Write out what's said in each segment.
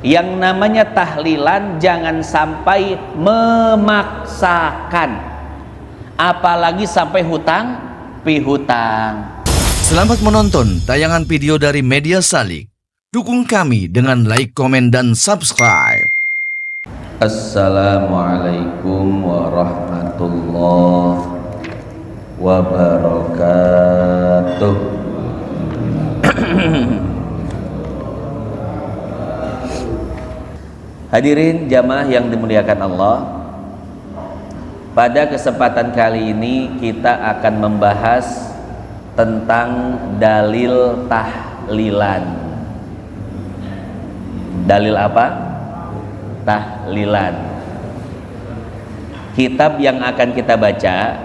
Yang namanya tahlilan jangan sampai memaksakan, apalagi sampai hutang pihutang. Selamat menonton tayangan video dari Media Salik. Dukung kami dengan like, komen, dan subscribe. Assalamualaikum warahmatullahi wabarakatuh. Hadirin jamaah yang dimuliakan Allah, pada kesempatan kali ini kita akan membahas tentang dalil tahlilan. Dalil apa? Tahlilan. Kitab yang akan kita baca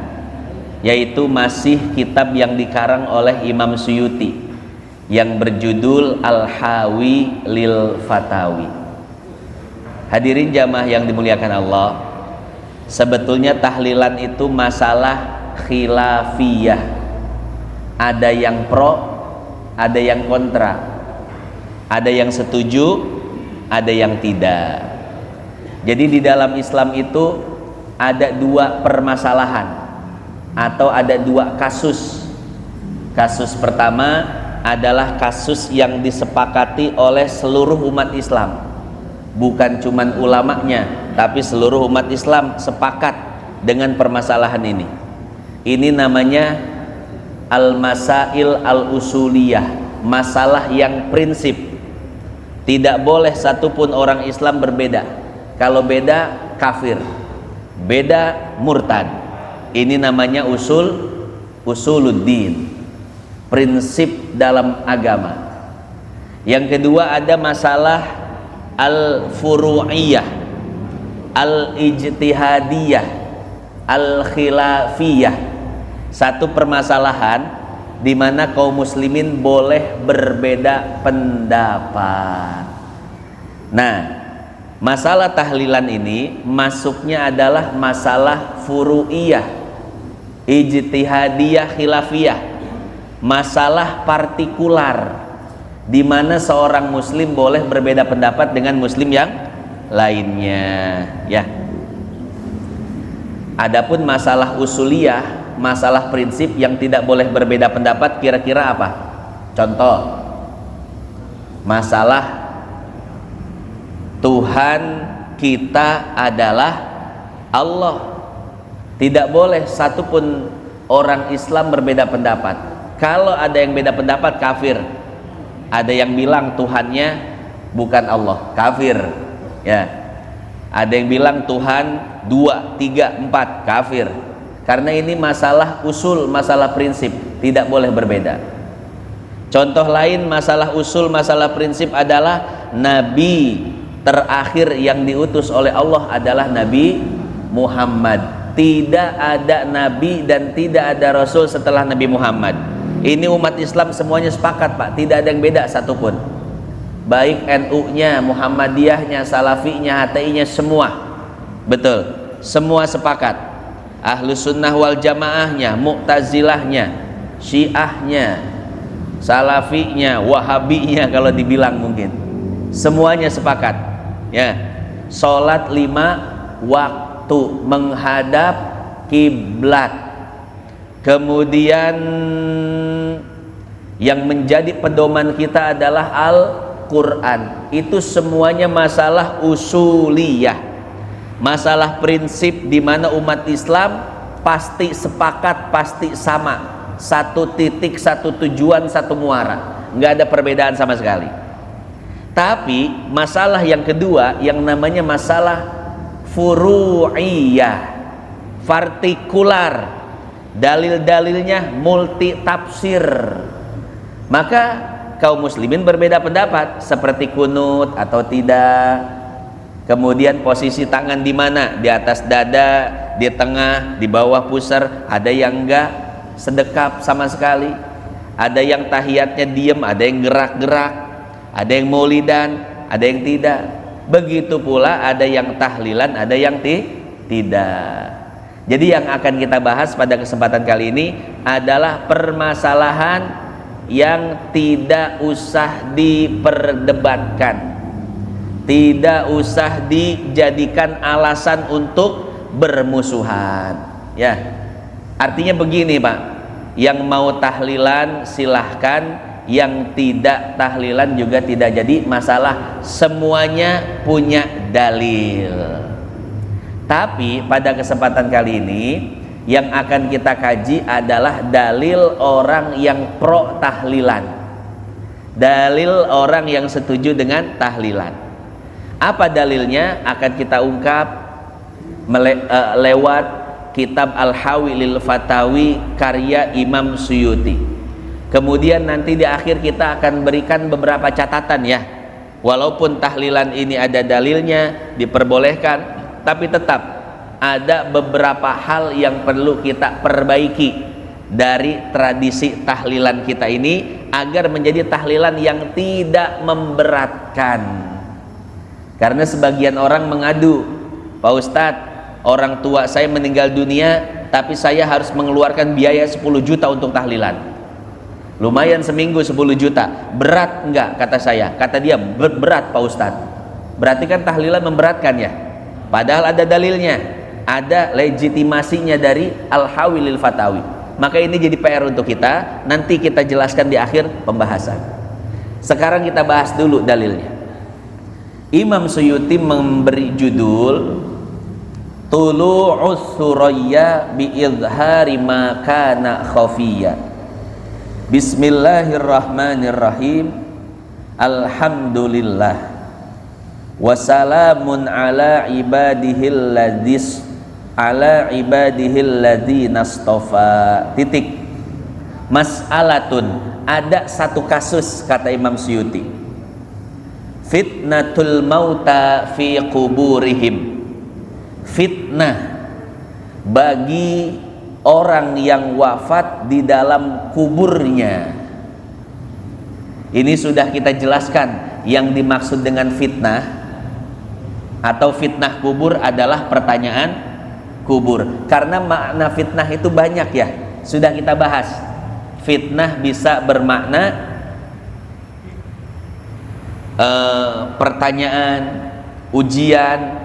yaitu masih kitab yang dikarang oleh Imam Suyuti yang berjudul Al-Hawi lil Fatawi. Hadirin jamaah yang dimuliakan Allah, sebetulnya tahlilan itu masalah khilafiyah. Ada yang pro, ada yang kontra, ada yang setuju, ada yang tidak. Jadi di dalam Islam itu ada dua permasalahan atau ada dua kasus. Kasus pertama adalah kasus yang disepakati oleh seluruh umat Islam, bukan cuman ulamanya, tapi seluruh umat Islam sepakat dengan permasalahan ini. Ini namanya al-masail al-usuliyah, masalah yang prinsip. Tidak boleh satupun orang Islam berbeda. Kalau beda kafir, beda murtad. Ini namanya usuluddin, prinsip dalam agama. Yang kedua ada masalah al-furu'iyah, al-ijtihadiyah, al-khilafiyah. Satu permasalahan di mana kaum muslimin boleh berbeda pendapat. Nah, masalah tahlilan ini masuknya adalah masalah furu'iyah, ijtihadiyah, khilafiyah, masalah partikular di mana seorang muslim boleh berbeda pendapat dengan muslim yang lainnya, ya. Adapun masalah usuliyah, masalah prinsip yang tidak boleh berbeda pendapat, kira-kira apa? Contoh, masalah Tuhan kita adalah Allah. Tidak boleh satupun orang Islam berbeda pendapat. Kalau ada yang beda pendapat, kafir. Ada yang bilang Tuhannya bukan Allah, kafir, ya. Ada yang bilang Tuhan 2, 3, 4, kafir. Karena ini masalah usul, masalah prinsip, tidak boleh berbeda. Contoh lain masalah usul, masalah prinsip adalah Nabi terakhir yang diutus oleh Allah adalah Nabi Muhammad. Tidak ada Nabi dan tidak ada Rasul setelah Nabi Muhammad. Ini umat Islam semuanya sepakat, Pak. Tidak ada yang beda satupun. Baik NU-nya, Muhammadiyahnya, Salafinya, HTI-nya, semua. Betul, semua sepakat. Ahlus Sunnah wal Jamaahnya, Mu'tazilahnya, Syiahnya, Salafinya, Wahabinya kalau dibilang mungkin. Semuanya sepakat. Ya, sholat 5 waktu menghadap kiblat. Kemudian yang menjadi pedoman kita adalah Al-Quran. Itu semuanya masalah usuliyah, masalah prinsip di mana umat Islam pasti sepakat, pasti sama, satu titik, satu tujuan, satu muara, nggak ada perbedaan sama sekali. Tapi masalah yang kedua yang namanya masalah furu'iyah, partikular, dalil-dalilnya multi tafsir. Maka kaum muslimin berbeda pendapat seperti kunut atau tidak. Kemudian posisi tangan di mana? Di atas dada, di tengah, di bawah pusar. Ada yang enggak sedekap sama sekali. Ada yang tahiyatnya diem, ada yang gerak-gerak, ada yang maulidan, ada yang tidak. Begitu pula ada yang tahlilan, ada yang tidak. Jadi yang akan kita bahas pada kesempatan kali ini adalah permasalahan yang tidak usah diperdebatkan. tidak usah dijadikan alasan untuk bermusuhan. Ya, artinya begini Pak, yang mau tahlilan silahkan, yang tidak tahlilan juga tidak jadi masalah, semuanya punya dalil. Tapi pada kesempatan kali ini yang akan kita kaji adalah dalil orang yang pro tahlilan, dalil orang yang setuju dengan tahlilan. Apa dalilnya akan kita ungkap lewat kitab Al-Hawi lil Fatawi karya Imam Suyuti. Kemudian nanti di akhir kita akan berikan beberapa catatan ya. Walaupun tahlilan ini ada dalilnya, diperbolehkan, tapi tetap ada beberapa hal yang perlu kita perbaiki dari tradisi tahlilan kita ini agar menjadi tahlilan yang tidak memberatkan. Karena sebagian orang mengadu, Pak Ustadz, orang tua saya meninggal dunia tapi saya harus mengeluarkan biaya 10 juta untuk tahlilan. Lumayan seminggu 10 juta, berat enggak? Kata saya, kata dia berat Pak Ustadz. Berarti kan tahlilan memberatkan ya, padahal ada dalilnya, ada legitimasinya dari Al-Hawi lil Fatawi. Maka ini jadi PR untuk kita, nanti kita jelaskan di akhir pembahasan. Sekarang kita bahas dulu dalilnya. Imam Suyuti memberi judul Tulu'us Suraya bi izhari ma kana khafiyya. Bismillahirrahmanirrahim. Alhamdulillah. Wassalamun ala ibadihil ladzina astafa. Titik. Mas'alatun, ada satu kasus kata Imam Suyuti. Fitnatul mauta fi quburihim. Fitnah bagi orang yang wafat di dalam kuburnya. Ini sudah kita jelaskan yang dimaksud dengan fitnah atau fitnah kubur adalah pertanyaan kubur. Karena makna fitnah itu banyak ya, sudah kita bahas. Fitnah bisa bermakna pertanyaan, ujian,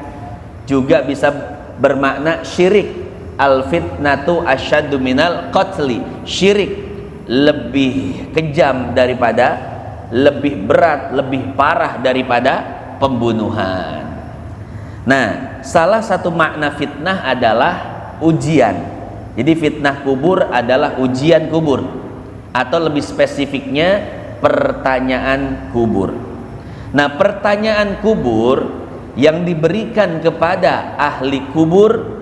juga bisa bermakna syirik. Al fitnatu asyaddu minal qatli. Syirik lebih kejam daripada, lebih berat, lebih parah daripada pembunuhan. Nah, salah satu makna fitnah adalah ujian. Jadi fitnah kubur adalah ujian kubur, atau lebih spesifiknya pertanyaan kubur. Nah, pertanyaan kubur yang diberikan kepada ahli kubur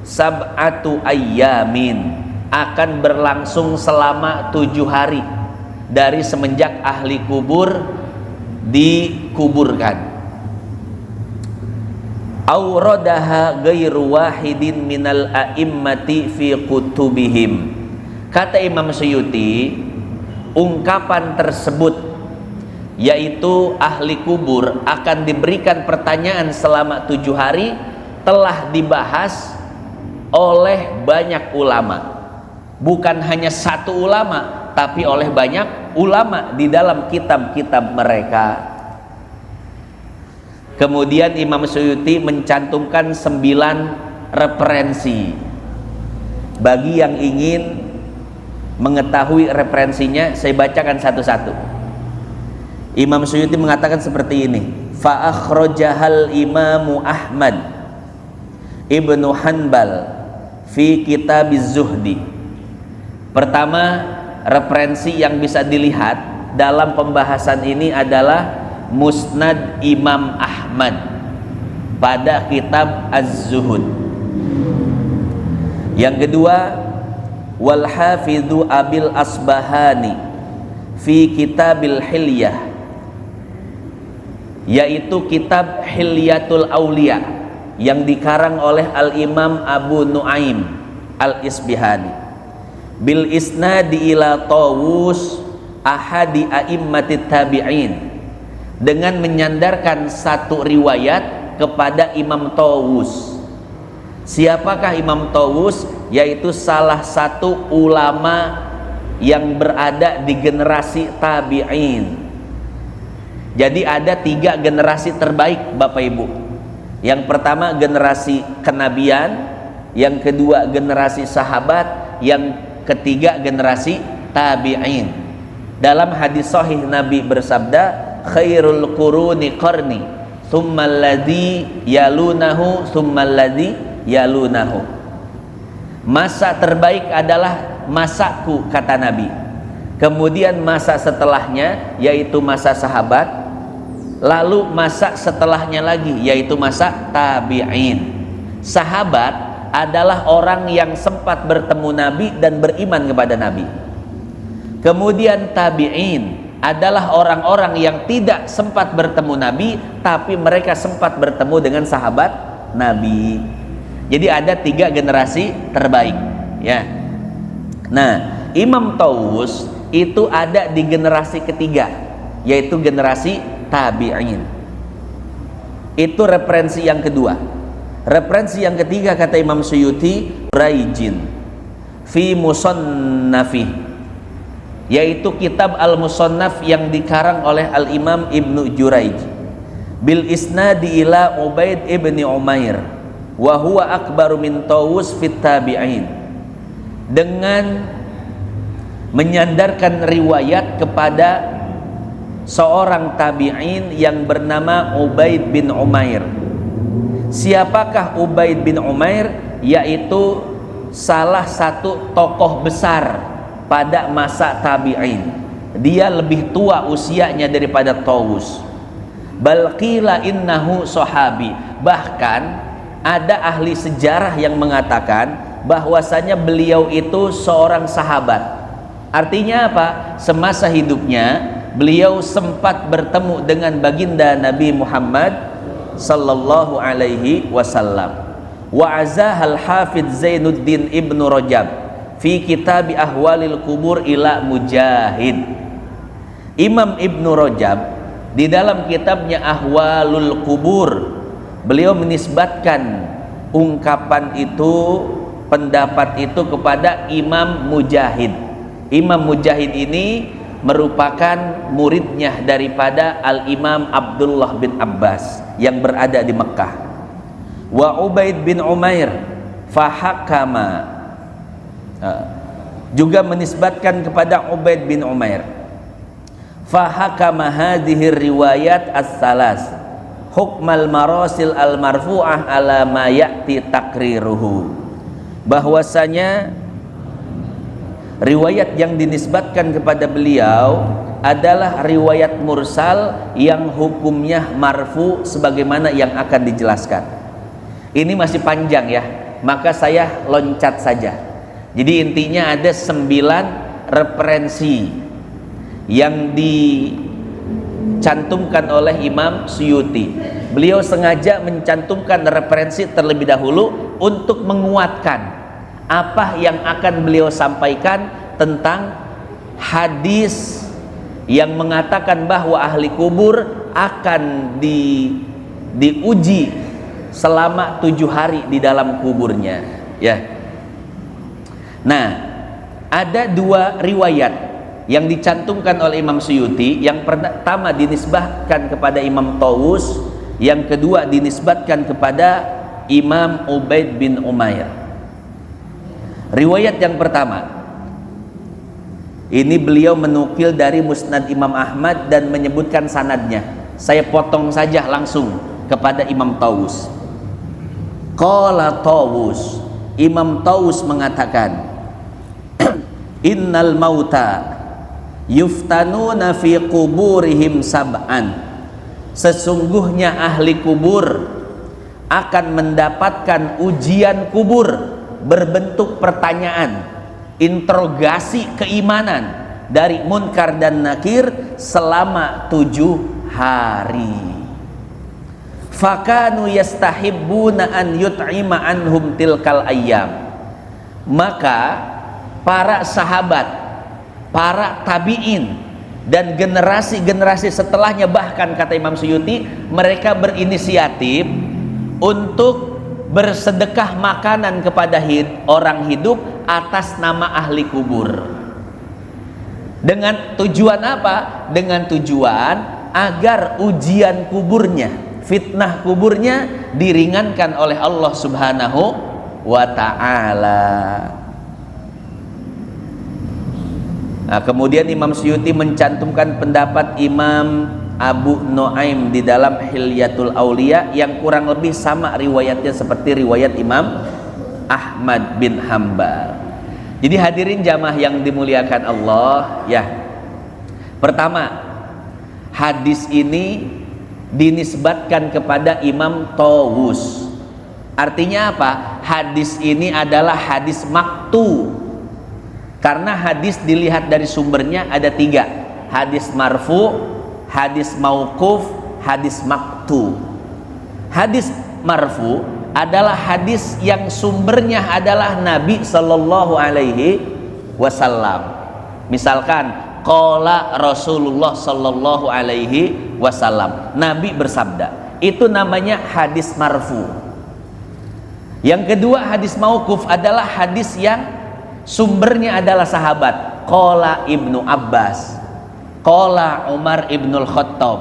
sab'atu ayyamin, akan berlangsung selama 7 hari dari semenjak ahli kubur dikuburkan. Auradaha ghairu wahidin minal a'immati fi kutubihim. Kata Imam Suyuti, ungkapan tersebut, yaitu ahli kubur akan diberikan pertanyaan selama 7 hari, telah dibahas oleh banyak ulama. Bukan hanya satu ulama, tapi oleh banyak ulama di dalam kitab-kitab mereka. Kemudian Imam Suyuti mencantumkan 9 referensi. Bagi yang ingin mengetahui referensinya, saya bacakan satu-satu. Imam Suyuti mengatakan seperti ini. Fa akhrajahal Imamu Ahmad Ibnu Hanbal fi Kitabiz Zuhdi. Pertama, referensi yang bisa dilihat dalam pembahasan ini adalah Musnad Imam Ahmad pada kitab Az-Zuhud. Yang kedua, wal Hafidhu Abil Asbahani fi Kitabil Hilyah, yaitu kitab Hilyatul Aulia yang dikarang oleh Al-Imam Abu Nuaim Al-Isbihani, bil isnadi ila Tawus ahadi a'immatit tabi'in, dengan menyandarkan satu riwayat kepada Imam Tawus. Siapakah Imam Tawus? Yaitu salah satu ulama yang berada di generasi tabi'in. Jadi ada 3 generasi terbaik Bapak Ibu. Yang pertama generasi kenabian, yang kedua generasi sahabat, yang ketiga generasi tabi'in. Dalam hadis sahih Nabi bersabda, khairul quruni qarni, tsummal ladzi yalunahu, tsummal ladzi yalunahu. Masa terbaik adalah masaku, kata Nabi. Kemudian masa setelahnya yaitu masa sahabat, lalu masa setelahnya lagi yaitu masa tabi'in. Sahabat adalah orang yang sempat bertemu Nabi dan beriman kepada Nabi. Kemudian tabi'in adalah orang-orang yang tidak sempat bertemu Nabi, tapi mereka sempat bertemu dengan sahabat Nabi. Jadi ada 3 generasi terbaik, ya. Nah, Imam Tawus itu ada di generasi ketiga, yaitu generasi tabi'in. Itu referensi yang kedua. Referensi yang ketiga kata Imam Suyuti, Raijin fi Musannafih, yaitu kitab Al-Musannaf yang dikarang oleh Al-Imam Ibnu Juraij bil isnadi ila Ubaid ibni Umair wa huwa akbaru min Tawus fit tabi'in, dengan menyandarkan riwayat kepada seorang tabi'in yang bernama Ubaid bin Umair. Siapakah Ubaid bin Umair? Yaitu salah satu tokoh besar pada masa tabi'in. Dia lebih tua usianya daripada Tawus. Bal qila innahu sahabi. Bahkan ada ahli sejarah yang mengatakan bahwasanya beliau itu seorang sahabat. Artinya apa? Semasa hidupnya beliau sempat bertemu dengan baginda Nabi Muhammad sallallahu alaihi wasallam. Wa azahal Hafidz Zainuddin Ibnu Rajab fi kitab ahwalil kubur ila Mujahid. Imam Ibnu Rajab di dalam kitabnya Ahwalul Kubur, beliau menisbatkan ungkapan itu, pendapat itu kepada Imam Mujahid. Imam Mujahid ini merupakan muridnya daripada Al-Imam Abdullah bin Abbas yang berada di Mekah. Wa Ubaid bin Umair fahakama, juga menisbatkan kepada Ubaid bin Umair, fahakama hadhihi riwayat as-salas hukmal marasil al-marfu'ah ala ma ya'ti takriruhu, bahwasanya riwayat yang dinisbatkan kepada beliau adalah riwayat mursal yang hukumnya marfu sebagaimana yang akan dijelaskan. Ini masih panjang ya, maka saya loncat saja. Jadi intinya ada 9 referensi yang dicantumkan oleh Imam Suyuti. Beliau sengaja mencantumkan referensi terlebih dahulu untuk menguatkan apa yang akan beliau sampaikan tentang hadis yang mengatakan bahwa ahli kubur akan diuji selama 7 hari di dalam kuburnya, ya. Nah, ada 2 riwayat yang dicantumkan oleh Imam Suyuti. Yang pertama dinisbahkan kepada Imam Tawus, yang kedua dinisbatkan kepada Imam Ubaid bin Umair. Riwayat yang pertama ini beliau menukil dari Musnad Imam Ahmad dan menyebutkan sanadnya. Saya potong saja langsung kepada Imam Tawus. Qala Tawus, Imam Tawus mengatakan, innal mauta yuftanuna fi quburihim sab'an, sesungguhnya ahli kubur akan mendapatkan ujian kubur berbentuk pertanyaan, interogasi keimanan dari Munkar dan Nakir selama 7 hari. Fakanu yastahibbuna an yut'ima anhum tilkal ayyam, maka para sahabat, para tabi'in dan generasi-generasi setelahnya, bahkan kata Imam Suyuti, mereka berinisiatif untuk bersedekah makanan kepada orang hidup atas nama ahli kubur. Dengan tujuan apa? Dengan tujuan agar ujian kuburnya, fitnah kuburnya diringankan oleh Allah Subhanahu wa ta'ala. Nah, kemudian Imam Suyuti mencantumkan pendapat Imam Abu Nuaim di dalam Hilyatul Aulia yang kurang lebih sama riwayatnya seperti riwayat Imam Ahmad bin Hambal. Jadi hadirin jamaah yang dimuliakan Allah ya. Pertama, hadis ini dinisbatkan kepada Imam Tawus. Artinya apa? Hadis ini adalah hadis maktu. Karena hadis dilihat dari sumbernya ada 3. Hadis marfu, hadis mauquf, hadis maktu. Hadis marfu adalah hadis yang sumbernya adalah Nabi Sallallahu Alaihi Wasallam. Misalkan qala Rasulullah Sallallahu Alaihi Wasallam, Nabi bersabda, itu namanya hadis marfu. Yang kedua, hadis mauquf adalah hadis yang sumbernya adalah sahabat. Qala Ibnu Abbas, qala Umar Ibnul Khattab,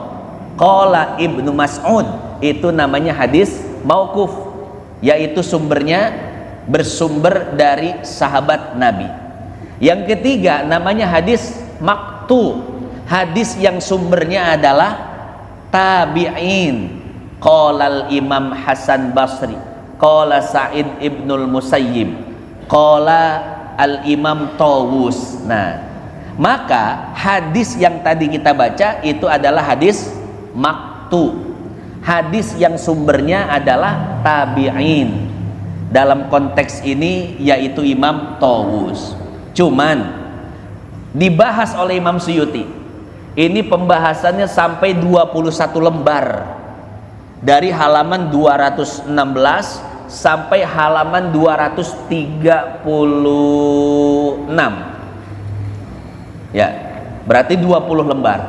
qala Ibnu Mas'ud, itu namanya hadis mauquf, yaitu sumbernya bersumber dari sahabat Nabi. Yang ketiga namanya hadis maktu, hadis yang sumbernya adalah tabi'in. Qala Imam Hasan Basri, qala Sa'id Ibnul Musayyib, qala Al-Imam Tawus. Nah, maka hadis yang tadi kita baca itu adalah hadis maktu, hadis yang sumbernya adalah tabi'in. Dalam konteks ini yaitu Imam Tawus. Cuman dibahas oleh Imam Suyuti, ini pembahasannya sampai 21 lembar, dari halaman 216 sampai halaman 236. Ya, berarti 20 lembar.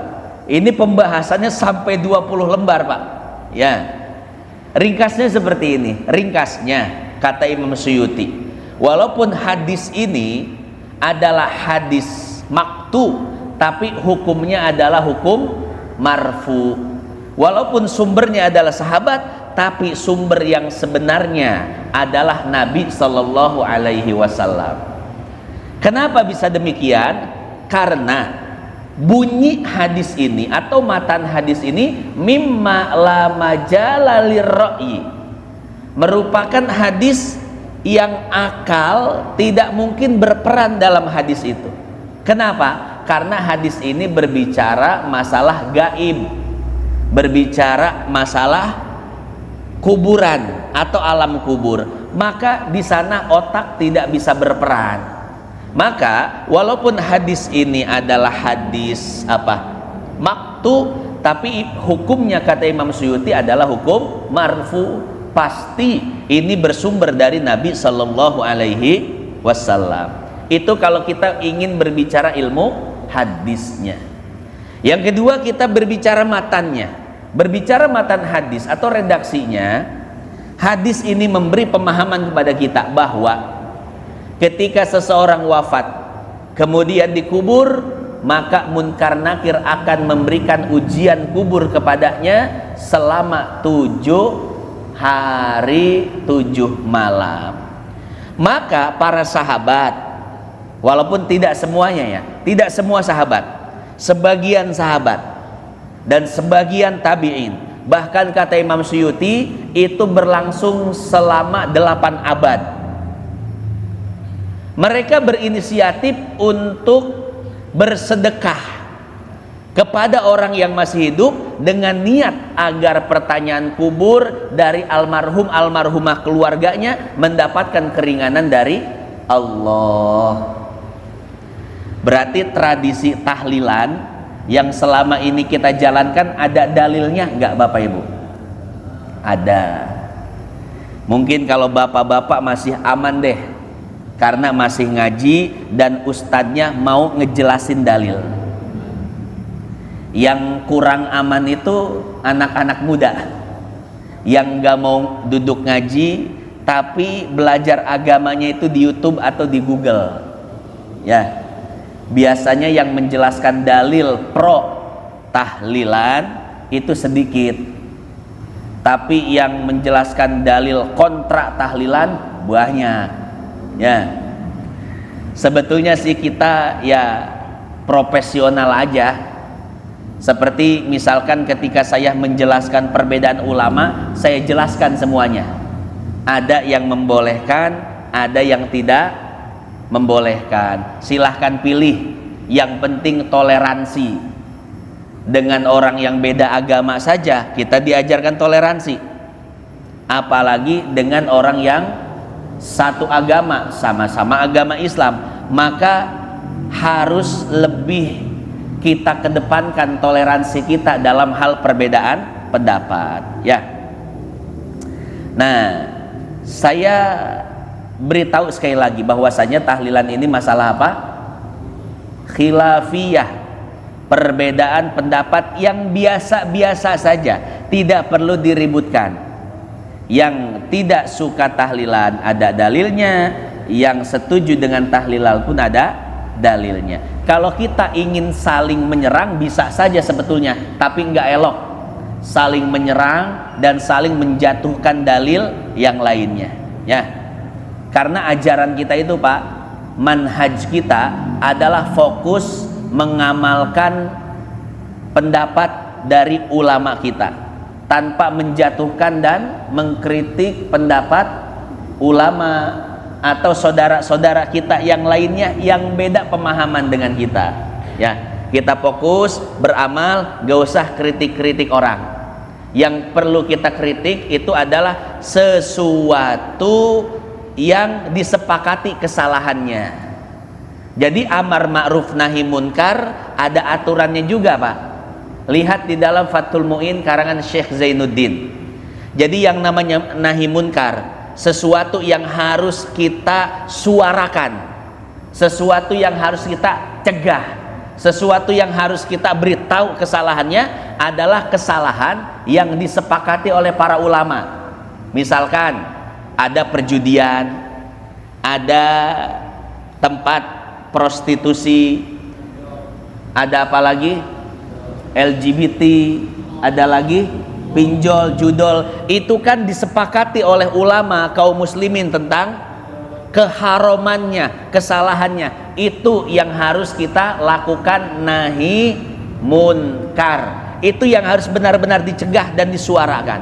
Ini pembahasannya sampai 20 lembar, Pak. Ya. Ringkasnya seperti ini. Ringkasnya kata Imam Suyuti, walaupun hadis ini adalah hadis maktu, tapi hukumnya adalah hukum marfu. Walaupun sumbernya adalah sahabat, tapi sumber yang sebenarnya adalah Nabi Sallallahu Alaihi Wasallam. Kenapa bisa demikian? Karena bunyi hadis ini atau matan hadis ini mimma la majala lirra'yi, merupakan hadis yang akal tidak mungkin berperan dalam hadis itu. Kenapa? Karena hadis ini berbicara masalah gaib, berbicara masalah kuburan atau alam kubur, maka di sana otak tidak bisa berperan. Maka walaupun hadis ini adalah hadis maktu, tapi hukumnya kata Imam Suyuti adalah hukum marfu. Pasti ini bersumber dari Nabi Sallallahu Alaihi Wasallam. Itu kalau kita ingin berbicara ilmu hadisnya. Yang kedua, kita berbicara matannya. Berbicara matan hadis atau redaksinya, hadis ini memberi pemahaman kepada kita bahwa ketika seseorang wafat kemudian dikubur, maka munkar nakir akan memberikan ujian kubur kepadanya selama 7 hari 7 malam. Maka para sahabat, walaupun tidak semuanya ya, tidak semua sahabat, sebagian sahabat dan sebagian tabi'in, bahkan kata Imam Suyuti itu berlangsung selama 8 abad. Mereka berinisiatif untuk bersedekah kepada orang yang masih hidup dengan niat agar pertanyaan kubur dari almarhumah keluarganya mendapatkan keringanan dari Allah. Berarti tradisi tahlilan yang selama ini kita jalankan ada dalilnya enggak Bapak Ibu? Ada. Mungkin kalau bapak-bapak masih aman deh, karena masih ngaji dan ustadznya mau ngejelasin dalil. Yang kurang aman itu anak-anak muda yang nggak mau duduk ngaji tapi belajar agamanya itu di YouTube atau di Google. Ya, biasanya yang menjelaskan dalil pro tahlilan itu sedikit, tapi yang menjelaskan dalil kontra tahlilan banyak. Ya, sebetulnya sih kita ya profesional aja. Seperti misalkan ketika saya menjelaskan perbedaan ulama, saya jelaskan semuanya. Ada yang membolehkan, ada yang tidak membolehkan. Silahkan pilih. Yang penting toleransi. Dengan orang yang beda agama saja kita diajarkan toleransi, apalagi dengan orang yang satu agama, sama-sama agama Islam, maka harus lebih kita kedepankan toleransi kita dalam hal perbedaan pendapat, ya. Nah, saya beritahu sekali lagi bahwasanya tahlilan ini masalah apa? Khilafiyah, perbedaan pendapat yang biasa-biasa saja, tidak perlu diributkan. Yang tidak suka tahlilan ada dalilnya, yang setuju dengan tahlilan pun ada dalilnya. Kalau kita ingin saling menyerang bisa saja sebetulnya, tapi nggak elok saling menyerang dan saling menjatuhkan dalil yang lainnya, ya. Karena ajaran kita itu, Pak, manhaj kita adalah fokus mengamalkan pendapat dari ulama kita tanpa menjatuhkan dan mengkritik pendapat ulama atau saudara-saudara kita yang lainnya yang beda pemahaman dengan kita, ya. Kita fokus beramal, gak usah kritik-kritik orang. Yang perlu kita kritik itu adalah sesuatu yang disepakati kesalahannya. Jadi amar ma'ruf nahi munkar ada aturannya juga, Pak. Lihat di dalam Fathul Mu'in karangan Syekh Zainuddin. Jadi yang namanya nahi munkar, sesuatu yang harus kita suarakan, sesuatu yang harus kita cegah, sesuatu yang harus kita beritahu kesalahannya adalah kesalahan yang disepakati oleh para ulama. Misalkan ada perjudian, ada tempat prostitusi, ada apa lagi? LGBT, ada lagi pinjol, judol. Itu kan disepakati oleh ulama kaum muslimin tentang keharamannya, kesalahannya. Itu yang harus kita lakukan, nahi munkar. Itu yang harus benar-benar dicegah dan disuarakan.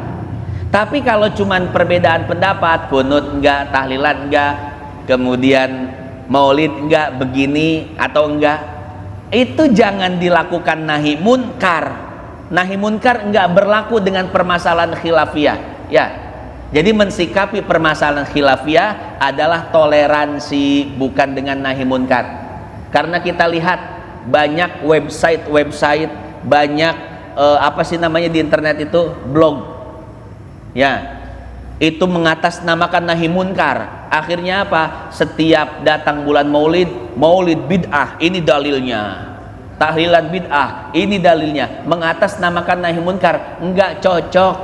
Tapi kalau cuman perbedaan pendapat, bunut enggak, tahlilan enggak, kemudian maulid enggak, begini atau enggak, itu jangan dilakukan nahi munkar. Nahi munkar enggak berlaku dengan permasalahan khilafiyah, ya. Jadi mensikapi permasalahan khilafiyah adalah toleransi, bukan dengan nahi munkar. Karena kita lihat banyak website, banyak apa sih namanya di internet itu, blog, ya, itu mengatasnamakan nahi munkar. Akhirnya apa? Setiap datang bulan maulid bid'ah, ini dalilnya. Tahlilan bid'ah, ini dalilnya. Mengatasnamakan nahi munkar, enggak cocok,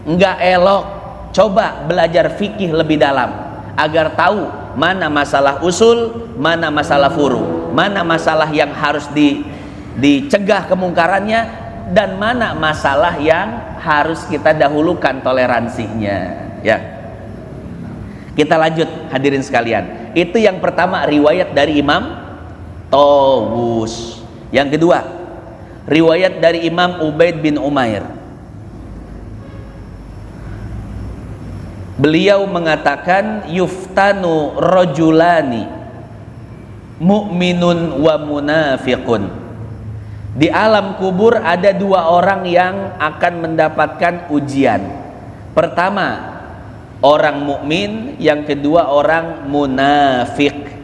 enggak elok. Coba belajar fikih lebih dalam agar tahu mana masalah usul, mana masalah furu, mana masalah yang harus dicegah kemungkarannya, dan mana masalah yang harus kita dahulukan toleransinya, ya. Kita lanjut hadirin sekalian. Itu yang pertama, riwayat dari Imam Tawus. Yang kedua, riwayat dari Imam Ubaid bin Umair. Beliau mengatakan, yuftanu rajulani mu'minun wa munafiqun. Di alam kubur ada dua orang yang akan mendapatkan ujian. Pertama, orang mukmin, yang kedua orang munafik.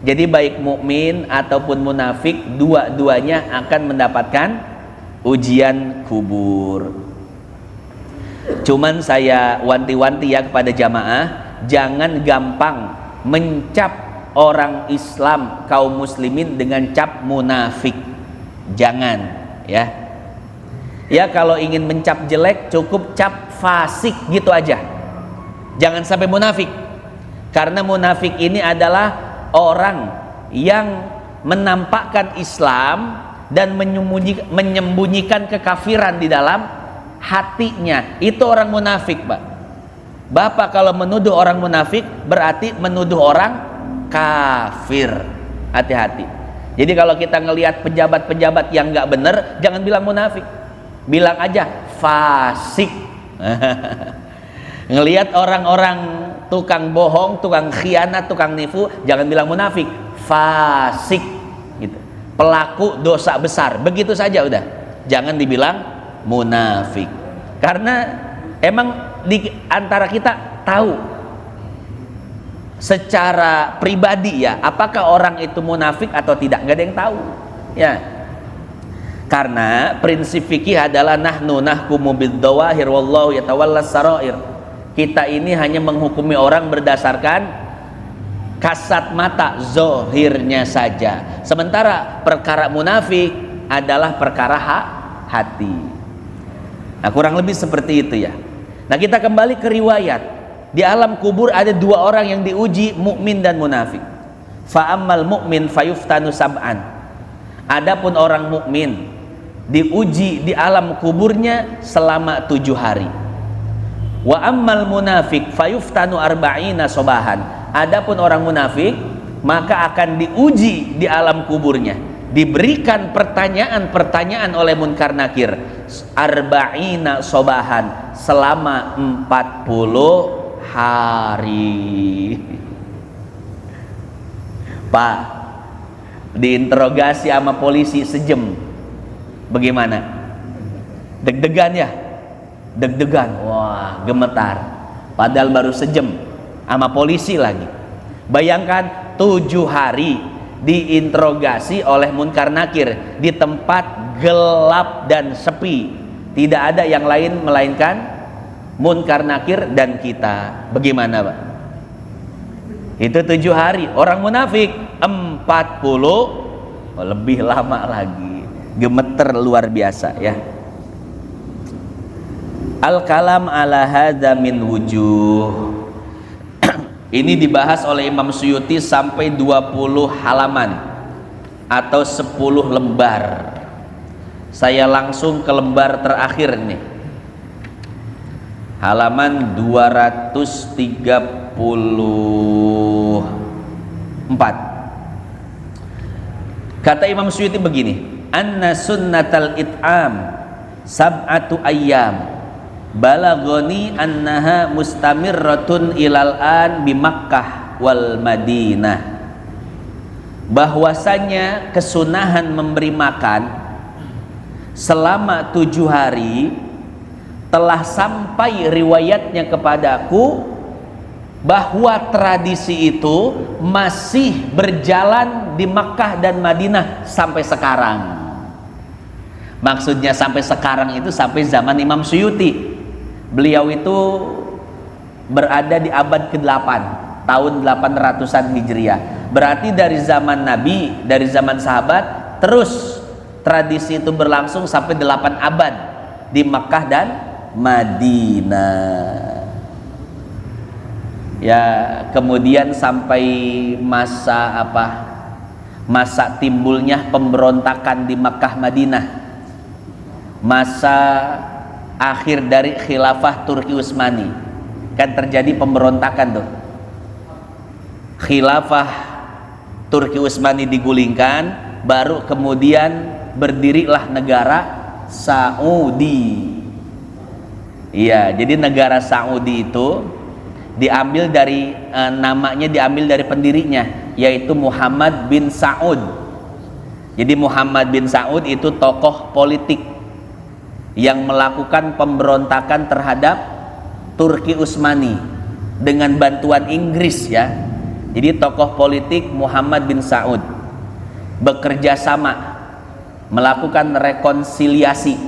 Jadi baik mukmin ataupun munafik, dua-duanya akan mendapatkan ujian kubur. Cuman saya wanti-wanti ya kepada jamaah, jangan gampang mencap orang Islam kaum muslimin dengan cap munafik. Jangan, ya. Ya, kalau ingin mencap jelek cukup cap fasik gitu aja. Jangan sampai munafik. Karena munafik ini adalah orang yang menampakkan Islam dan menyembunyikan kekafiran di dalam hatinya. Itu orang munafik, Pak. Bapak kalau menuduh orang munafik berarti menuduh orang kafir. Hati-hati. Jadi kalau kita ngelihat pejabat-pejabat yang nggak bener, jangan bilang munafik, bilang aja fasik. Ngelihat orang-orang tukang bohong, tukang khianat, tukang nipu, jangan bilang munafik, fasik gitu. Pelaku dosa besar, begitu saja udah. Jangan dibilang munafik. Karena emang di antara kita tahu secara pribadi ya, apakah orang itu munafik atau tidak, nggak ada yang tahu. Ya. Karena prinsip fikih adalah nahnu nahkumu bid-dhawahir wallahu yatawallas sarair. Kita ini hanya menghukumi orang berdasarkan kasat mata, zohirnya saja. Sementara perkara munafik adalah perkara hati. Nah, kurang lebih seperti itu ya. Nah, kita kembali ke riwayat. Di alam kubur ada dua orang yang diuji, mukmin dan munafik. Fa ammal mu'min fayuftanu sab'an. Adapun orang mukmin diuji di alam kuburnya selama 7 hari. Wa ammal munafik fayuftanu arba'ina sobahan. Adapun orang munafik maka akan diuji di alam kuburnya, diberikan pertanyaan-pertanyaan oleh munkar nakir arba'ina sobahan, selama 40 hari. Pak, diinterogasi sama polisi sejam, bagaimana? Deg-degan ya? Deg-degan, wah gemetar, padahal baru sejam sama polisi lagi. Bayangkan 7 hari diinterogasi oleh munkar nakir di tempat gelap dan sepi, tidak ada yang lain melainkan munkar nakir dan kita. Bagaimana, Pak? Itu 7 hari. Orang munafik 40, lebih lama lagi, gemeter luar biasa ya. Al-kalam ala hadza min wujuh. Ini dibahas oleh Imam Suyuti sampai 20 halaman atau 10 lembar. Saya langsung ke lembar terakhir nih. Halaman 234. Kata Imam Suyuti begini, anna sunnatal it'am sab'atu ayyam balagoni annaha mustamirratun ilal an bi Makkah wal Madinah. Bahwasanya kesunahan memberi makan selama 7 hari telah sampai riwayatnya kepadaku bahwa tradisi itu masih berjalan di Makkah dan Madinah sampai sekarang. Maksudnya sampai sekarang itu sampai zaman Imam Suyuti. Beliau itu berada di abad ke-8, tahun 800-an Hijriah. Berarti dari zaman Nabi, dari zaman sahabat, terus tradisi itu berlangsung sampai 8 abad di Makkah dan Madinah. Ya, kemudian sampai masa timbulnya pemberontakan di Makkah Madinah. Masa akhir dari khilafah Turki Utsmani, kan terjadi pemberontakan tuh. Khilafah Turki Utsmani digulingkan, baru kemudian berdirilah negara Saudi. Iya, jadi negara Saudi itu diambil dari namanya diambil dari pendirinya, yaitu Muhammad bin Saud. Jadi Muhammad bin Saud itu tokoh politik yang melakukan pemberontakan terhadap Turki Utsmani dengan bantuan Inggris ya. Jadi tokoh politik Muhammad bin Saud bekerja sama melakukan rekonsiliasi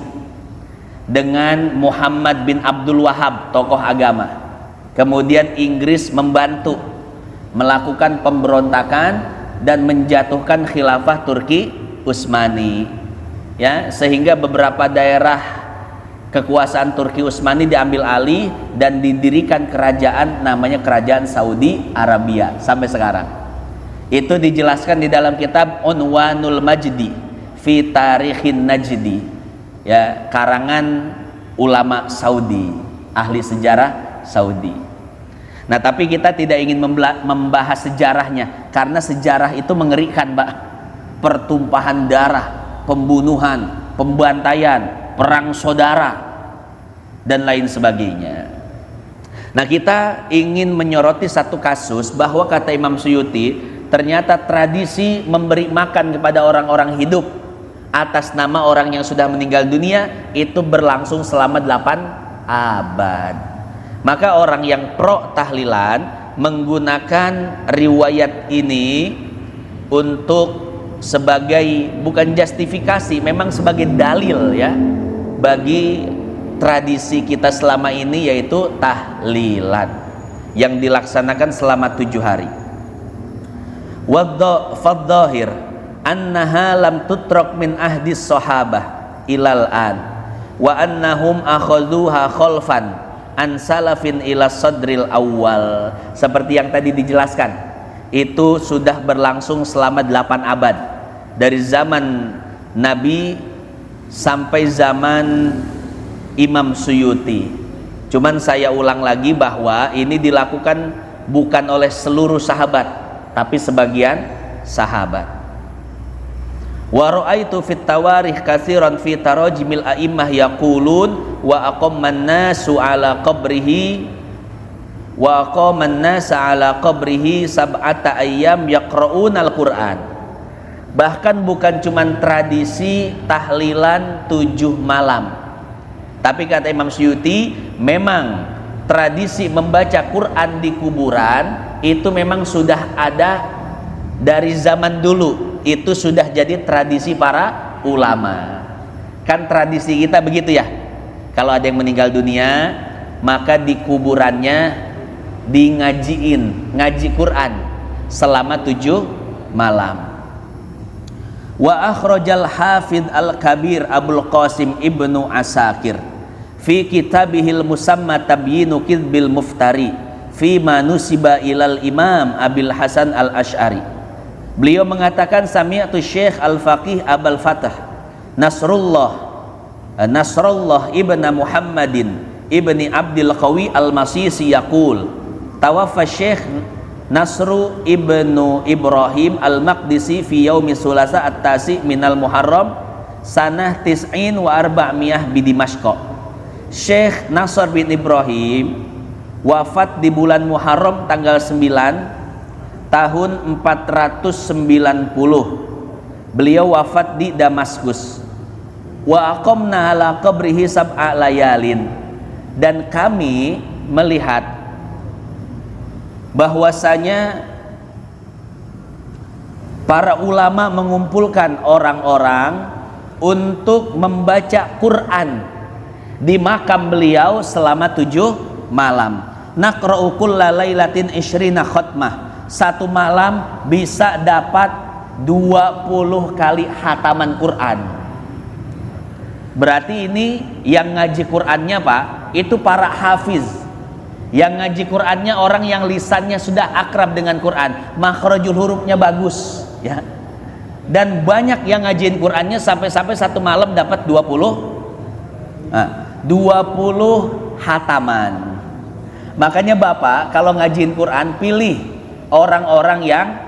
dengan Muhammad bin Abdul Wahab, tokoh agama. Kemudian Inggris membantu melakukan pemberontakan dan menjatuhkan khilafah Turki Utsmani. Ya, sehingga beberapa daerah kekuasaan Turki Utsmani diambil alih dan didirikan kerajaan namanya Kerajaan Saudi Arabia sampai sekarang. Itu dijelaskan di dalam kitab Unwanul Majdi fi Tarikhin Najdi, ya, karangan ulama Saudi, ahli sejarah Saudi. Nah, tapi kita tidak ingin membahas sejarahnya karena sejarah itu mengerikan, Pak. Pertumpahan darah, pembunuhan, pembantaian, perang saudara, dan lain sebagainya. Nah, kita ingin menyoroti satu kasus bahwa kata Imam Suyuti, ternyata tradisi memberi makan kepada orang-orang hidup atas nama orang yang sudah meninggal dunia itu berlangsung selama 8 abad. Maka orang yang pro tahlilan menggunakan riwayat ini untuk sebagai, bukan justifikasi, memang sebagai dalil, ya, bagi tradisi kita selama ini, yaitu tahlilan yang dilaksanakan selama 7 hari. Fadzahir annaha lam tutrak min ahdis sahabah ilal an wa annahum akhadhuha khalfan an salafin ila sadril awal. Seperti yang tadi dijelaskan, itu sudah berlangsung selama 8 abad, dari zaman Nabi sampai zaman Imam Suyuti. Cuman saya ulang lagi bahwa ini dilakukan bukan oleh seluruh sahabat, tapi sebagian sahabat. Wa ra'aitu fit tawarikh katsiran fi tarajimil a'immah yaqulun wa aqamman nasu ala qabrihi wa aqaman nasa ala qabrihi sab'ata ayyam yaqra'unal Qur'an. Bahkan bukan cuman tradisi tahlilan 7 malam, tapi kata Imam Suyuti, memang tradisi membaca Quran di kuburan itu memang sudah ada dari zaman dulu. Itu sudah jadi tradisi para ulama. Kan tradisi kita begitu, ya. Kalau ada yang meninggal dunia, maka di kuburannya ngaji Quran selama 7 malam. Wa akhrajal hafidh al-kabir Abul Qasim ibnu Asakir fi kitabihil musamma tabyinu kidbil muftari fi ma nusiba ilal imam Abil Hasan al-Ash'ari. Beliau mengatakan, sami'tu Syekh al-Faqih Abul Fatah Nasrullah ibn Muhammadin ibni Abdul Qawi al-Masisi yaqul tawaffa Syekh Nasru ibnu Ibrahim al-Maqdisi fi yaumi sulasa at-tasi minal Muharram sanah tis'in wa arba'miyah bi Dimashq. Syekh Nasr bin Ibrahim wafat di bulan Muharram tanggal 9 tahun 490. Beliau wafat di Damaskus. Wa aqamna ala qabrihi sab'a layalin, dan kami melihat bahwasanya para ulama mengumpulkan orang-orang untuk membaca Quran di makam beliau selama 7 malam. Naqra'u kulla lailatin 20 khatmah. Satu malam bisa dapat 20 kali hataman Quran. Berarti ini yang ngaji Qurannya, Pak, itu para hafiz. Yang ngaji Qurannya orang yang lisannya sudah akrab dengan Quran, makhrajul hurufnya bagus, ya. Dan banyak yang ngajiin Qurannya sampai satu malam dapat 20 hataman. Makanya Bapak kalau ngajiin Quran, pilih orang-orang yang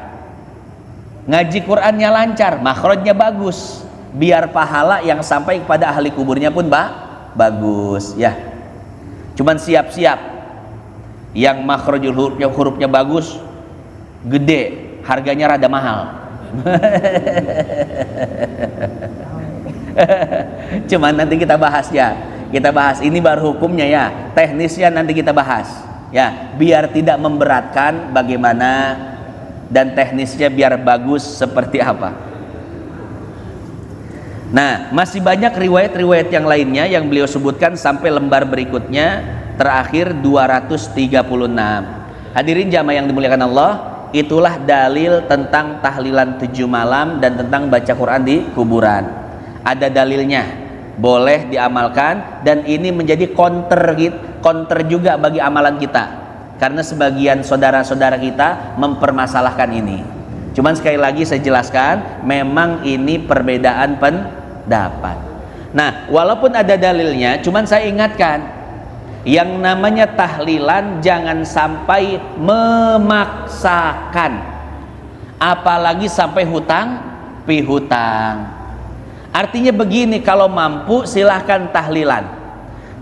ngaji Qurannya lancar, makhrajnya bagus, biar pahala yang sampai kepada ahli kuburnya pun bagus, ya. Cuman siap-siap yang makhrajul hurufnya bagus, gede, harganya rada mahal. Cuman nanti kita bahas, ya. Kita bahas ini baru hukumnya, ya. Teknisnya nanti kita bahas, ya. Biar tidak memberatkan, bagaimana dan teknisnya biar bagus seperti apa. Nah, masih banyak riwayat-riwayat yang lainnya yang beliau sebutkan sampai lembar berikutnya, terakhir 236. Hadirin jamaah yang dimuliakan Allah, itulah dalil tentang tahlilan 7 malam dan tentang baca Quran di kuburan. Ada dalilnya, boleh diamalkan, dan ini menjadi counter juga bagi amalan kita, karena sebagian saudara-saudara kita mempermasalahkan ini. Cuman sekali lagi saya jelaskan, memang ini perbedaan pendapat. Nah, walaupun ada dalilnya, cuman saya ingatkan, yang namanya tahlilan jangan sampai memaksakan, apalagi sampai hutang pihutang. Artinya begini, kalau mampu silahkan tahlilan,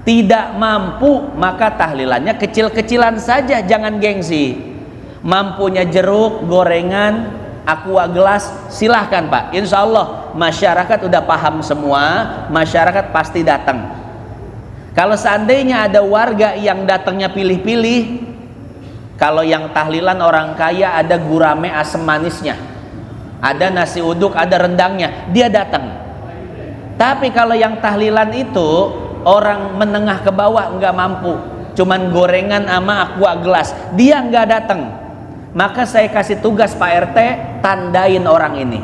tidak mampu maka tahlilannya kecil-kecilan saja, jangan gengsi. Mampunya jeruk, gorengan, aqua gelas, silahkan Pak. Insya Allah masyarakat udah paham semua, masyarakat pasti datang. Kalau seandainya ada warga yang datangnya pilih-pilih, kalau yang tahlilan orang kaya ada gurame asam manisnya, ada nasi uduk, ada rendangnya, dia datang. Tapi kalau yang tahlilan itu orang menengah ke bawah nggak mampu, cuman gorengan sama aqua gelas, dia nggak datang. Maka saya kasih tugas Pak RT, tandain orang ini.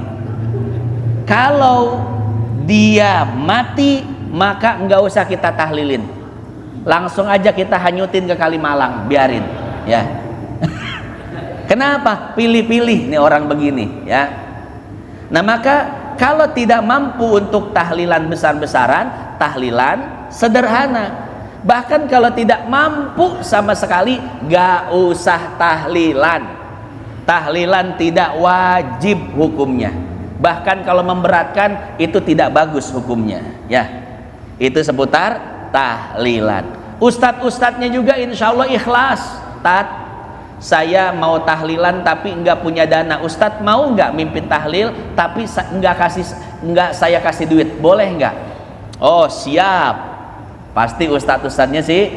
Kalau dia mati, maka nggak usah kita tahlilin, langsung aja kita hanyutin ke Kalimalang, biarin ya. Kenapa? Pilih-pilih nih orang begini ya. Nah, maka kalau tidak mampu untuk tahlilan besar-besaran, tahlilan sederhana. Bahkan kalau tidak mampu sama sekali, gak usah tahlilan. Tahlilan tidak wajib hukumnya. Bahkan kalau memberatkan, itu tidak bagus hukumnya ya. Itu seputar tahlilan. Ustadz-ustadznya juga insya Allah ikhlas. Saya mau tahlilan tapi enggak punya dana. Ustadz mau enggak mimpin tahlil tapi enggak saya kasih duit, boleh enggak? Oh siap. Pasti ustadz-ustadznya sih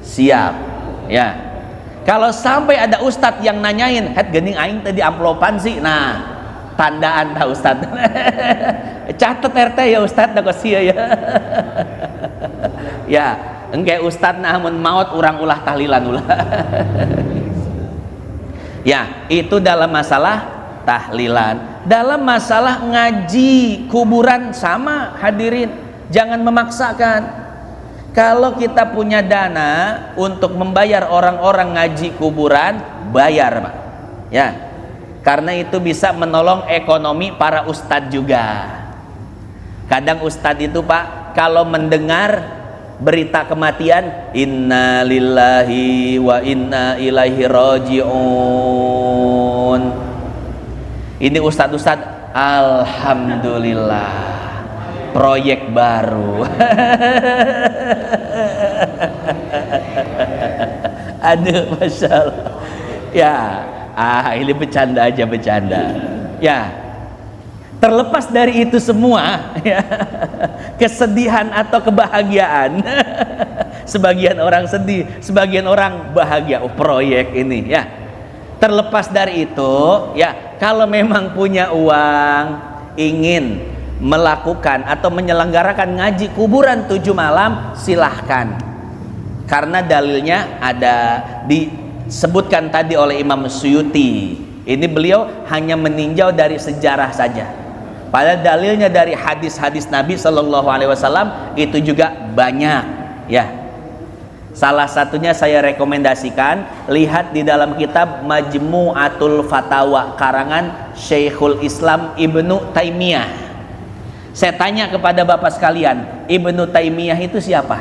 siap ya. Kalau sampai ada ustadz yang nanyain, "Het gening aing tadi amplopan sih." Nah, tandaan dah ustadz. Catat RT ya ustadz, da sia ya. Ya, engke ustadz namun maut urang ulah tahlilan ulah. Ya, itu dalam masalah tahlilan. Dalam masalah ngaji kuburan sama, hadirin, jangan memaksakan. Kalau kita punya dana untuk membayar orang-orang ngaji kuburan, bayar Pak ya, karena itu bisa menolong ekonomi para ustadz juga. Kadang ustadz itu Pak, kalau mendengar berita kematian, inna lillahi wa inna ilaihi raji'un. Ini ustadz-ustadz, alhamdulillah, proyek baru. Aduh, masya Allah ya. Ini bercanda aja, bercanda ya. Terlepas dari itu semua ya, kesedihan atau kebahagiaan, sebagian orang sedih, sebagian orang bahagia. Oh, proyek ini ya. Terlepas dari itu ya, kalau memang punya uang, ingin melakukan atau menyelenggarakan ngaji kuburan 7 malam, silahkan. Karena dalilnya ada, disebutkan tadi oleh Imam Suyuti. Ini beliau hanya meninjau dari sejarah saja. Padahal dalilnya dari hadis-hadis Nabi Shallallahu Alaihi Wasallam itu juga banyak ya. Salah satunya saya rekomendasikan, lihat di dalam kitab Majmu'atul Fatawa karangan Syekhul Islam Ibnu Taimiyah. Saya tanya kepada bapak sekalian, Ibnu Taimiyah itu siapa?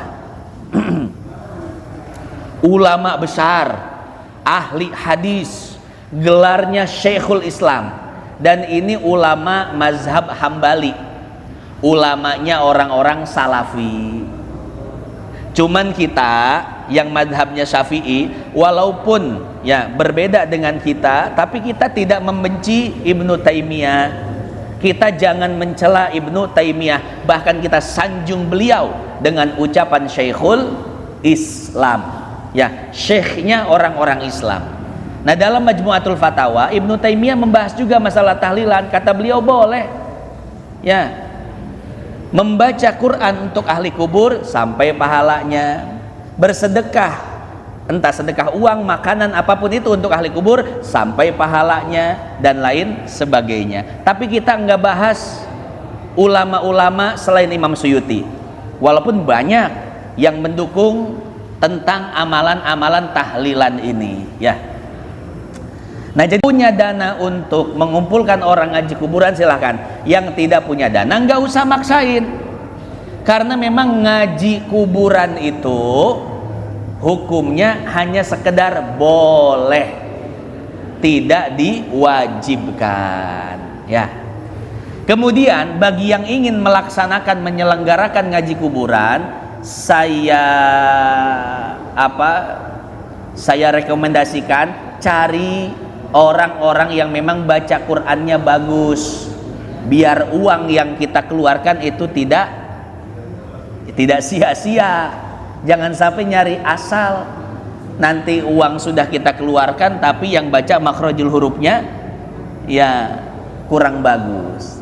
Ulama besar, ahli hadis, gelarnya Syekhul Islam. Dan ini ulama mazhab Hambali, ulamanya orang-orang Salafi. Cuman kita yang mazhabnya Syafi'i, walaupun ya berbeda dengan kita, tapi kita tidak membenci Ibnu Taimiyah. Kita jangan mencela Ibnu Taimiyah, bahkan kita sanjung beliau dengan ucapan Syekhul Islam. Ya, syekhnya orang-orang Islam. Nah, dalam Majmu'atul Fatawa Ibnu Taimiyah membahas juga masalah tahlilan. Kata beliau boleh ya membaca Quran untuk ahli kubur sampai pahalanya, bersedekah entah sedekah uang, makanan, apapun itu untuk ahli kubur sampai pahalanya, dan lain sebagainya. Tapi kita nggak bahas ulama-ulama selain Imam Suyuti, walaupun banyak yang mendukung tentang amalan-amalan tahlilan ini ya. Nah, jadi punya dana untuk mengumpulkan orang ngaji kuburan silahkan. Yang tidak punya dana nggak usah maksain. Karena memang ngaji kuburan itu hukumnya hanya sekedar boleh, tidak diwajibkan. Ya. Kemudian bagi yang ingin melaksanakan menyelenggarakan ngaji kuburan, saya rekomendasikan cari orang-orang yang memang baca Qur'annya bagus, biar uang yang kita keluarkan itu tidak sia-sia. Jangan sampai nyari asal, nanti uang sudah kita keluarkan tapi yang baca makhrajul hurufnya ya kurang bagus.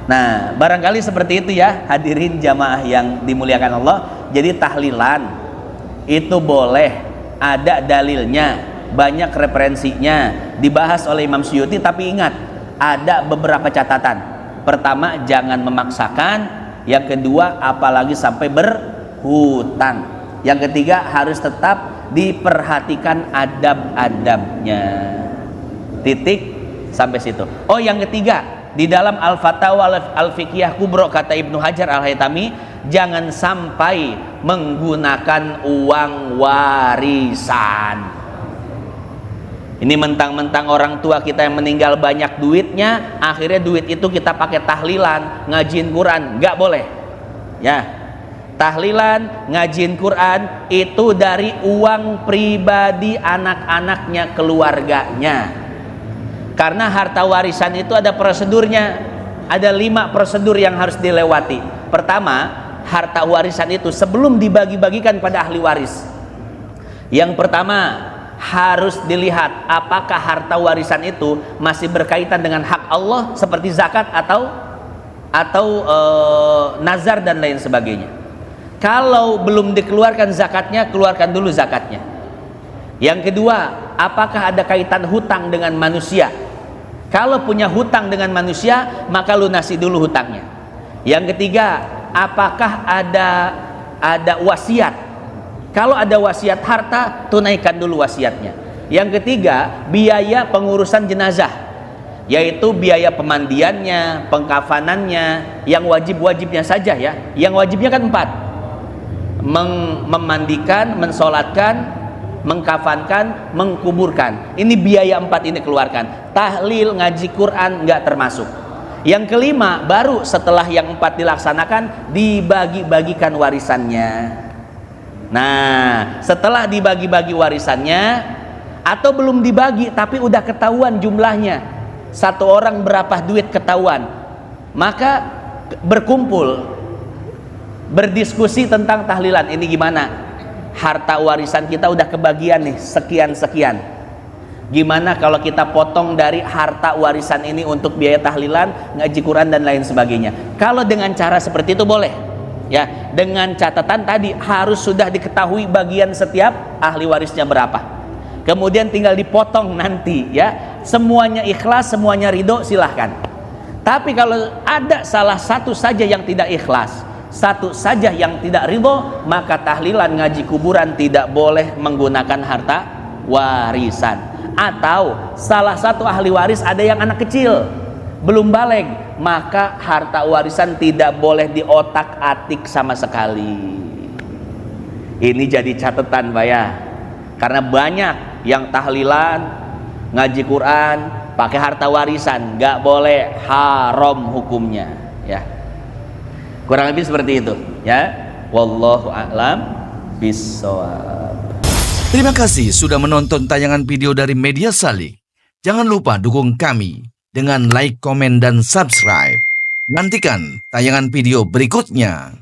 Nah, barangkali seperti itu ya hadirin jamaah yang dimuliakan Allah. Jadi tahlilan itu boleh, ada dalilnya, banyak referensinya, dibahas oleh Imam Suyuti. Tapi ingat, ada beberapa catatan. Pertama, jangan memaksakan. Yang kedua, apalagi sampai berhutang. Yang ketiga, harus tetap diperhatikan adab-adabnya. Titik sampai situ. Oh, yang ketiga, di dalam Al-Fatawa Al-Fiqhiyah Kubro kata Ibnu Hajar Al-Haytami, jangan sampai menggunakan uang warisan. Ini mentang-mentang orang tua kita yang meninggal banyak duitnya, akhirnya duit itu kita pakai tahlilan, ngajiin Quran, nggak boleh. Ya, tahlilan, ngajiin Quran itu dari uang pribadi anak-anaknya, keluarganya. Karena harta warisan itu ada prosedurnya, ada 5 prosedur yang harus dilewati. Pertama, harta warisan itu sebelum dibagi-bagikan pada ahli waris, yang pertama harus dilihat apakah harta warisan itu masih berkaitan dengan hak Allah seperti zakat atau nazar dan lain sebagainya. Kalau belum dikeluarkan zakatnya, keluarkan dulu zakatnya. Yang kedua, apakah ada kaitan hutang dengan manusia? Kalau punya hutang dengan manusia, maka lunasi dulu hutangnya. Yang ketiga, apakah ada wasiat? Kalau ada wasiat harta, tunaikan dulu wasiatnya. Yang ketiga, biaya pengurusan jenazah, yaitu biaya pemandiannya, pengkafanannya, yang wajib-wajibnya saja ya. Yang wajibnya kan 4: memandikan, mensolatkan, mengkafankan, mengkuburkan. Ini biaya 4 ini keluarkan. Tahlil, ngaji Quran nggak termasuk. Yang kelima, baru setelah yang 4 dilaksanakan, dibagi-bagikan warisannya. Nah, setelah dibagi-bagi warisannya, atau belum dibagi tapi udah ketahuan jumlahnya, satu orang berapa duit ketahuan, maka berkumpul, berdiskusi tentang tahlilan. Ini gimana? Harta warisan kita udah kebagian nih, sekian-sekian. Gimana kalau kita potong dari harta warisan ini untuk biaya tahlilan, ngaji Quran dan lain sebagainya? Kalau dengan cara seperti itu boleh. Ya, dengan catatan tadi harus sudah diketahui bagian setiap ahli warisnya berapa. Kemudian tinggal dipotong nanti ya. Semuanya ikhlas, semuanya ridho, silahkan. Tapi kalau ada salah satu saja yang tidak ikhlas, satu saja yang tidak ridho, maka tahlilan ngaji kuburan tidak boleh menggunakan harta warisan. Atau salah satu ahli waris ada yang anak kecil, belum baligh, maka harta warisan tidak boleh diotak-atik sama sekali. Ini jadi catatan Pak ya, karena banyak yang tahlilan, ngaji Quran pakai harta warisan, nggak boleh, haram hukumnya ya. Kurang lebih seperti itu ya. Wallahu a'lam bishawab. Terima kasih sudah menonton tayangan video dari Media Salik. Jangan lupa dukung kami dengan like, komen, dan subscribe. Nantikan tayangan video berikutnya.